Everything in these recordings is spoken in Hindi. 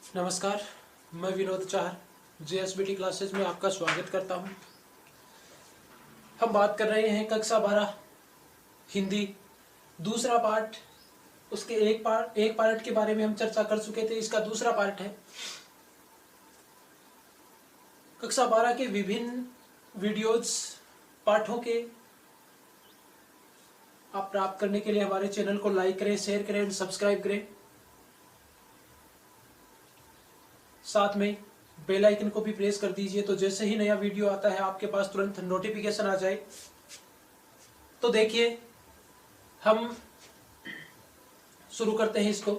नमस्कार, मैं विनोद चाहर JSBT क्लासेस में आपका स्वागत करता हूं। हम बात कर रहे हैं कक्षा 12 हिंदी दूसरा पार्ट। उसके एक पार्ट के बारे में हम चर्चा कर चुके थे। इसका दूसरा पार्ट है। कक्षा 12 के विभिन्न वीडियोज पाठों के आप प्राप्त करने के लिए हमारे चैनल को लाइक करें, शेयर करें और सब्सक्राइब करें। साथ में बेल आइकन को भी प्रेस कर दीजिए, तो जैसे ही नया वीडियो आता है आपके पास तुरंत नोटिफिकेशन आ जाए। तो देखिए, हम शुरू करते हैं इसको।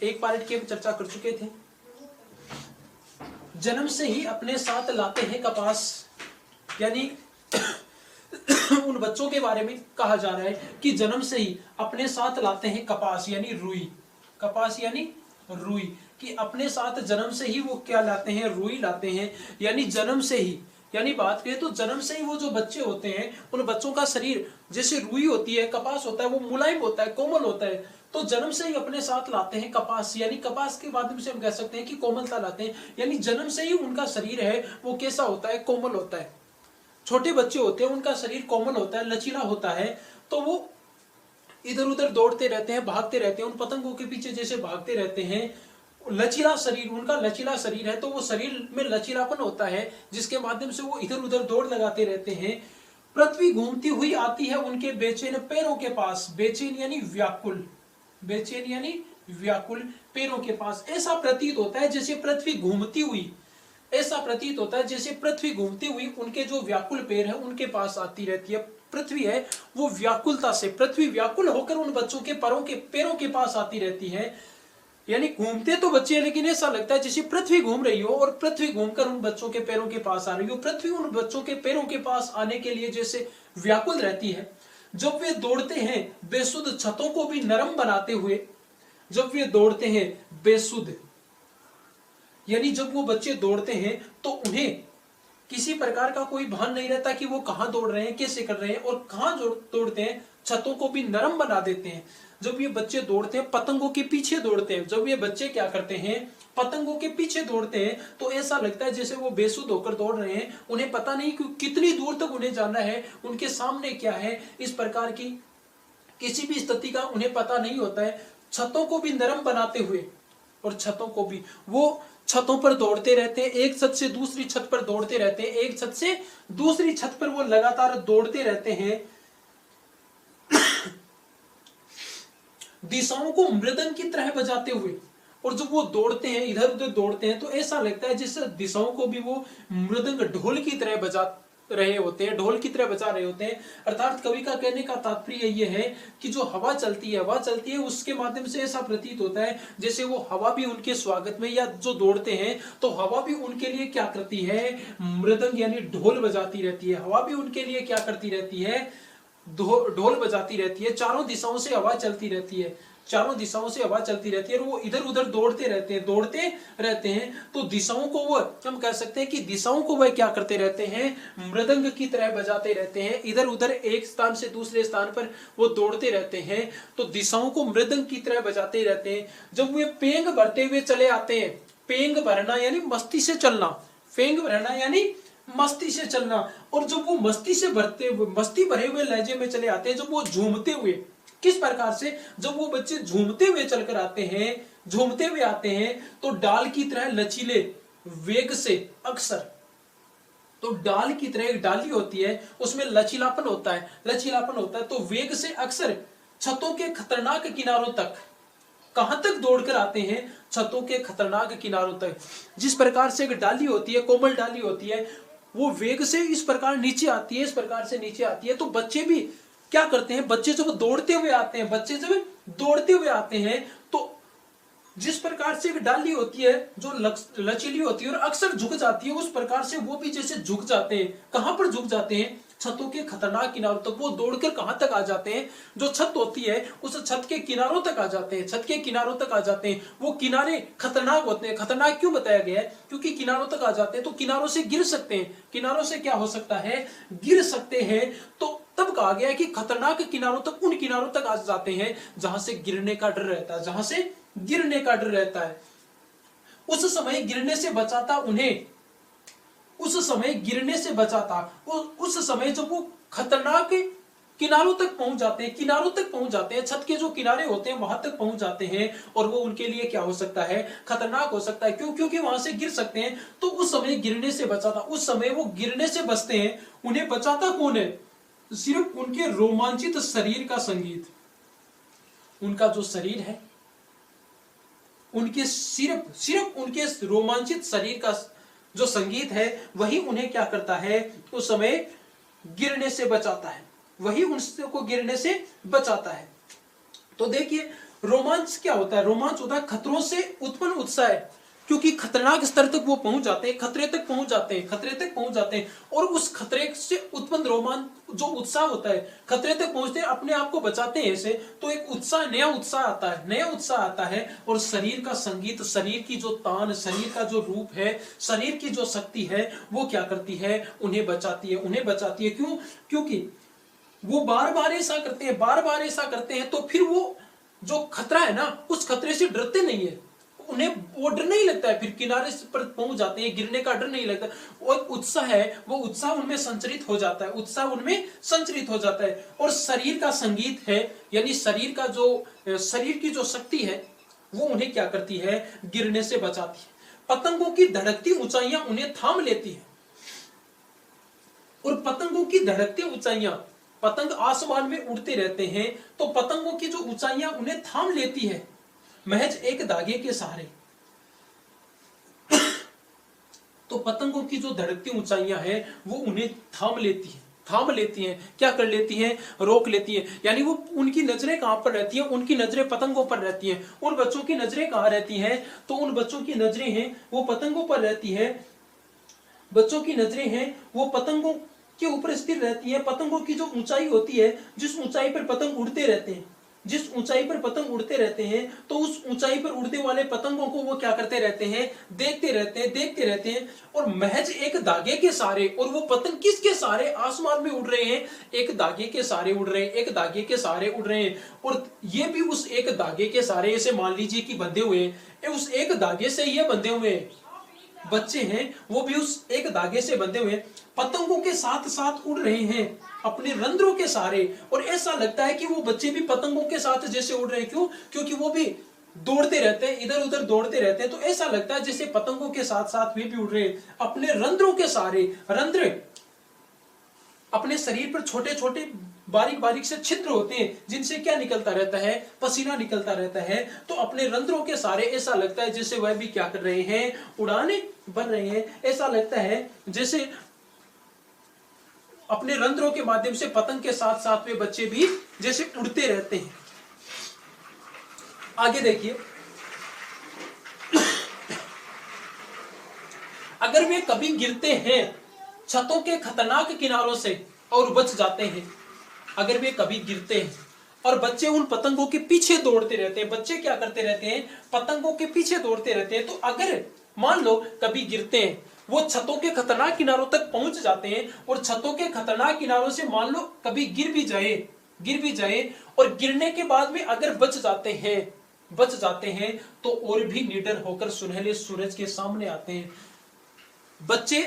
एक पार्ट की हम चर्चा कर चुके थे। जन्म से ही अपने साथ लाते हैं कपास, यानी उन बच्चों के बारे में कहा जा रहा है कि जन्म से ही अपने साथ लाते हैं कपास यानी रुई। कपास यानी रुई कि अपने साथ जन्म से ही वो क्या लाते हैं, रुई लाते हैं। यानी जन्म से ही, यानी बात करें तो जन्म से ही वो जो बच्चे होते हैं उन बच्चों का शरीर जैसे रुई होती है, कपास होता है, वो मुलायम होता है, कोमल होता है। तो जन्म से ही अपने साथ लाते हैं कपास, यानी कपास के माध्यम से हम कह सकते हैं कि कोमलता लाते हैं। यानी जन्म से ही उनका शरीर है वो कैसा होता है, कोमल होता है। छोटे बच्चे होते हैं उनका शरीर कोमल होता है, लचीला होता है। तो वो इधर उधर दौड़ते रहते हैं, भागते रहते हैं, उन पतंगों के पीछे जैसे भागते रहते हैं। लचीला शरीर, उनका लचीला शरीर है, तो वो शरीर में लचीलापन होता है जिसके माध्यम से वो इधर उधर दौड़ लगाते रहते हैं। पृथ्वी घूमती हुई आती है उनके बेचैन पैरों के पास। बेचैन यानी व्याकुल, बेचैन यानी व्याकुल पैरों के पास। ऐसा प्रतीत होता है जैसे पृथ्वी घूमती हुई, ऐसा प्रतीत होता है जैसे पृथ्वी घूमती हुई उनके जो व्याकुल पैर है उनके पास आती रहती है। पृथ्वी है वो व्याकुलता से, पृथ्वी व्याकुल होकर उन बच्चों के पैरों के पास आती रहती है। यानी घूमते तो बच्चे हैं लेकिन ऐसा लगता है जैसे पृथ्वी घूम रही हो और पृथ्वी घूमकर उन बच्चों के पैरों के पास आ रही हो। पृथ्वी उन बच्चों के पैरों के पास आने के लिए जैसे व्याकुल रहती है। जब वे दौड़ते हैं बेसुध छतों को भी नरम बनाते हुए, जब वे दौड़ते हैं बेसुध, यानी जब वो बच्चे दौड़ते हैं तो उन्हें किसी प्रकार का कोई भान नहीं रहता कि वो कहां दौड़ रहे हैं, कैसे कर रहे हैं और कहां दौड़ते हैं। छतों को भी नरम बना देते हैं। जब ये बच्चे दौड़ते हैं पतंगों के पीछे दौड़ते हैं, जब ये बच्चे क्या करते हैं पतंगों के पीछे दौड़ते हैं तो ऐसा लगता है जैसे वो बेसुध होकर दौड़ रहे हैं। उन्हें पता नहीं कि कितनी दूर तक उन्हें जाना है, उनके सामने क्या है, इस प्रकार की किसी भी स्थिति का उन्हें पता नहीं होता है। छतों को भी नरम बनाते हुए, और छतों को भी वो छतों पर दौड़ते रहते हैं, एक छत से दूसरी छत पर दौड़ते रहते हैं, एक छत से दूसरी छत पर वो लगातार दौड़ते रहते हैं। दिशाओं को मृदंग की तरह बजाते हुए। और जब वो दौड़ते हैं, इधर उधर दौड़ते हैं तो ऐसा लगता है जैसे दिशाओं को भी वो मृदंग ढोल की तरह बजा रहे होते हैं, ढोल की तरह बजा रहे होते हैं। अर्थात कवि का कहने का तात्पर्य ये है कि जो हवा चलती है उसके माध्यम से ऐसा प्रतीत होता है जैसे वो हवा भी उनके स्वागत में, या जो दौड़ते हैं तो हवा भी उनके लिए क्या करती है, मृदंग यानी ढोल बजाती रहती है। हवा भी उनके लिए क्या करती रहती है, ढोल बजाती रहती है। चारों दिशाओं से हवा चलती रहती है, चारों दिशाओं से हवा चलती रहती है और वो इधर उधर दौड़ते रहते हैं। तो दिशाओं को वो हम कह सकते हैं कि दिशाओं को वह क्या करते रहते हैं, मृदंग की तरह बजाते रहते हैं। इधर उधर एक स्थान से दूसरे स्थान पर वो दौड़ते रहते हैं, तो दिशाओं को मृदंग की तरह बजाते रहते हैं। जब वे पेंग भरते हुए चले आते हैं, पेंग भरना यानी मस्ती से चलना, पेंग भरना यानी मस्ती से चलना। और जब वो मस्ती भरे हुए लहजे में चले आते हैं, जब वो झूमते हुए, किस प्रकार से, जब वो बच्चे झूमते हुए चलकर आते हैं, झूमते हुए आते हैं तो डाल की तरह लचीले वेग से अक्सर, तो डाल की तरह एक डाली होती है उसमें लचीलापन होता है, तो वेग से अक्सर छतों के खतरनाक किनारों तक, कहां तक दौड़कर आते हैं, छतों के खतरनाक किनारों तक। जिस प्रकार से एक डाली होती है, कोमल डाली होती है, वो वेग से इस प्रकार नीचे आती है, इस प्रकार से नीचे आती है। तो बच्चे भी क्या करते हैं, बच्चे जब दौड़ते हुए आते हैं तो जिस प्रकार से एक डाली होती है जो लचीली होती है और अक्सर झुक जाती है, उस प्रकार से वो भी जैसे झुक जाते हैं। कहां पर झुक जाते हैं, छतों के खतरनाक किनारों तक। वो दौड़कर कहां तक आ जाते हैं, जो छत होती है उस छत के किनारों तक आ जाते हैं, छत के किनारों तक आ जाते हैं। वो किनारे खतरनाक होते हैं। खतरनाक क्यों बताया गया है, क्योंकि किनारों तक आ जाते हैं तो किनारों से गिर सकते हैं, किनारों से क्या हो सकता है, गिर सकते हैं। तो तब कहा गया है कि खतरनाक किनारों तक, उन किनारों तक आ जाते हैं जहां से गिरने का डर रहता है, जहां से गिरने का डर रहता है। उस समय गिरने से बचाता उन्हें, उस समय गिरने से बचाता, उस समय जब वो खतरनाक किनारों तक पहुंच जाते हैं, किनारों तक पहुंच जाते हैं, छत के जो किनारे होते हैं वहां तक पहुंच जाते हैं, और वो उनके लिए क्या हो सकता है, खतरनाक हो सकता है। क्यों? क्योंकि वहां से गिर सकते हैं। तो उस समय गिरने से बचाता, उस समय वो गिरने से बचते हैं। उन्हें बचाता कौन है? सिर्फ उनके रोमांचित शरीर का संगीत। उनका जो शरीर है, उनके सिर्फ उनके रोमांचित शरीर का जो संगीत है वही उन्हें क्या करता है, उस समय गिरने से बचाता है, वही उनको गिरने से बचाता है। तो देखिए रोमांच क्या होता है? रोमांच होता है खतरों से उत्पन्न उत्साह, क्योंकि खतरनाक स्तर तक वो पहुंच जाते हैं, खतरे तक पहुंच जाते हैं, खतरे तक पहुंच जाते हैं, और उस खतरे से उत्पन्न रोमांच जो उत्साह होता है, खतरे तक पहुंचते हैं, अपने आप को बचाते हैं ऐसे, तो एक उत्साह, नया उत्साह आता है, नया उत्साह आता है। और शरीर का संगीत, शरीर की जो तान, शरीर का जो रूप है, शरीर की जो शक्ति है, वो क्या करती है, उन्हें बचाती है, उन्हें बचाती है। क्यों? क्योंकि वो बार बार ऐसा करते हैं, बार बार ऐसा करते हैं, तो फिर वो जो खतरा है ना, उस खतरे से डरते नहीं है, उन्हें वो डर नहीं लगता है, फिर किनारे पर पहुंच जाते हैं, गिरने का डर नहीं लगता। वो उत्साह है, वो उत्साह उनमें संचरित हो जाता है, उत्साह उनमें संचरित हो जाता है। और शरीर का संगीत है, यानी शरीर का जो, शरीर की जो शक्ति है वो उन्हें क्या करती है, गिरने से बचाती है। पतंगों की धड़कती ऊंचाइयां उन्हें थाम लेती है, और पतंगों की धड़कती ऊंचाइयां, पतंग आसमान में उड़ते रहते हैं, तो पतंगों की जो ऊंचाइयां उन्हें थाम लेती है महज एक धागे के सहारे। तो पतंगों की जो धड़कती ऊंचाइयां हैं वो उन्हें थाम लेती है, थाम लेती हैं, क्या कर लेती हैं, रोक लेती हैं। यानी वो, उनकी नजरें कहां पर रहती हैं, उनकी नजरें पतंगों पर रहती हैं। उन बच्चों की नजरें कहां रहती हैं, तो उन बच्चों की नजरें हैं वो पतंगों पर रहती है, बच्चों की नजरें हैं वो पतंगों के ऊपर स्थिर रहती है। पतंगों की जो ऊंचाई होती है, जिस ऊंचाई पर पतंग उड़ते रहते हैं, जिस ऊंचाई पर पतंग उड़ते रहते हैं, तो उस ऊंचाई पर उड़ते वाले पतंगों को वो क्या करते रहते हैं, देखते रहते हैं, देखते रहते हैं। और महज एक धागे के सहारे, और वो पतंग किसके सहारे आसमान में उड़ रहे हैं, एक धागे के सहारे उड़ रहे हैं, एक धागे के सहारे उड़ रहे हैं। और ये भी उस एक धागे के सहारे, ऐसे मान लीजिए कि बंधे हुए हैं, उस एक धागे से ये बंधे हुए हैं, बच्चे हैं वो भी उस एक धागे से बंधे हुए पतंगों के साथ साथ उड़ रहे हैं अपने रंध्रों के सहारे। और ऐसा लगता है कि वो बच्चे भी पतंगों के साथ जैसे उड़ रहे हैं। क्यों? क्योंकि वो भी दौड़ते रहते हैं, इधर उधर दौड़ते रहते हैं, तो ऐसा लगता है जैसे पतंगों के साथ साथ वे भी उड़ रहे हैं अपने रंध्रों के सहारे। रंध्र अपने शरीर पर छोटे छोटे बारीक बारीक से छिद्र होते हैं, जिनसे क्या निकलता रहता है, पसीना निकलता रहता है। तो अपने रंध्रों के सहारे ऐसा लगता है जैसे वह भी क्या कर रहे हैं, उड़ाने भर रहे हैं। ऐसा लगता है जैसे अपने रंध्रों के माध्यम से पतंग के साथ साथ वे बच्चे भी जैसे उड़ते रहते हैं। आगे देखिए, अगर वे कभी गिरते हैं छतों के खतरनाक किनारों से और बच जाते हैं, अगर वे कभी गिरते हैं और बच्चे उन पतंगों के पीछे दौड़ते रहते हैं, बच्चे क्या करते रहते हैं, पतंगों के पीछे दौड़ते रहते हैं, तो अगर मान लो कभी गिरते हैं, वो छतों के खतरनाक किनारों तक पहुंच जाते हैं, और छतों के खतरनाक किनारों से मान लो कभी गिर भी जाए, और गिरने के बाद में अगर बच जाते हैं तो और भी निडर होकर सुनहरे सूरज के सामने आते हैं। बच्चे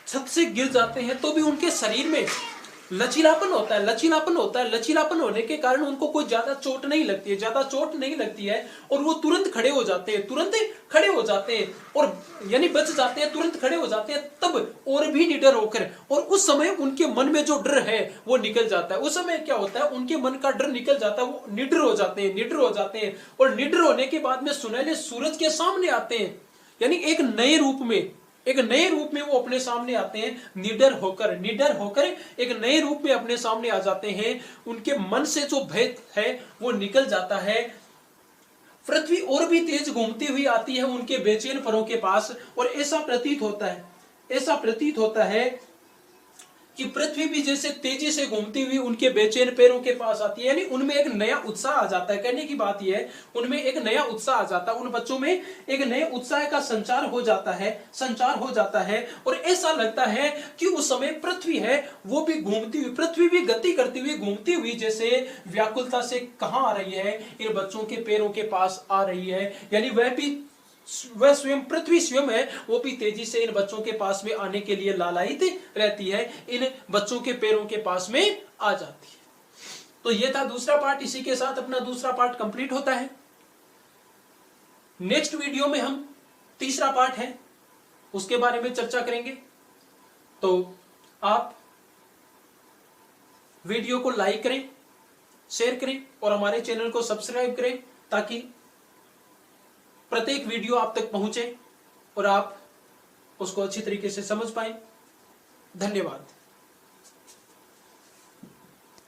छत से गिर जाते हैं तो भी उनके शरीर में लचीलापन होता है। लचीलापन होने के कारण उनको कोई ज्यादा चोट नहीं लगती है, और वो तुरंत खड़े हो जाते हैं, और यानी बच जाते हैं, तुरंत खड़े हो जाते हैं, तब और भी निडर होकर। और उस समय उनके मन में जो डर है वो निकल जाता है। उस समय क्या होता है, उनके मन का डर निकल जाता है, वो निडर हो जाते हैं, और निडर होने के बाद में सुनहरे सूरज के सामने आते हैं, यानी एक नए रूप में वो अपने सामने आते हैं। निडर होकर एक नए रूप में अपने सामने आ जाते हैं। उनके मन से जो भय है वो निकल जाता है। पृथ्वी और भी तेज घूमती हुई आती है उनके बेचैन परों के पास, और ऐसा प्रतीत होता है कि पृथ्वी भी जैसे तेजी से घूमती हुई उनके बेचैन पैरों के पास आती है, यानी उनमें एक नया उत्साह आ जाता है। कहने की बात यह है, उनमें एक नया उत्साह आ जाता है, उन बच्चों में एक नए उत्साह का संचार हो जाता है और ऐसा लगता है कि उस समय पृथ्वी है वो भी घूमती हुई, पृथ्वी भी गति करती हुई, घूमती हुई जैसे व्याकुलता से कहां आ रही है, इन बच्चों के पैरों के पास आ रही है। यानी वह स्वयं, पृथ्वी स्वयं है वो भी तेजी से इन बच्चों के पास में आने के लिए लालायित रहती है, इन बच्चों के पैरों के पास में आ जाती है। तो ये था दूसरा पार्ट, इसी के साथ अपना दूसरा पार्ट कंप्लीट होता है। नेक्स्ट वीडियो में हम तीसरा पार्ट है उसके बारे में चर्चा करेंगे। तो आप वीडियो को लाइक करें, शेयर करें और हमारे चैनल को सब्सक्राइब करें ताकि प्रत्येक वीडियो आप तक पहुंचे और आप उसको अच्छी तरीके से समझ पाएं। धन्यवाद।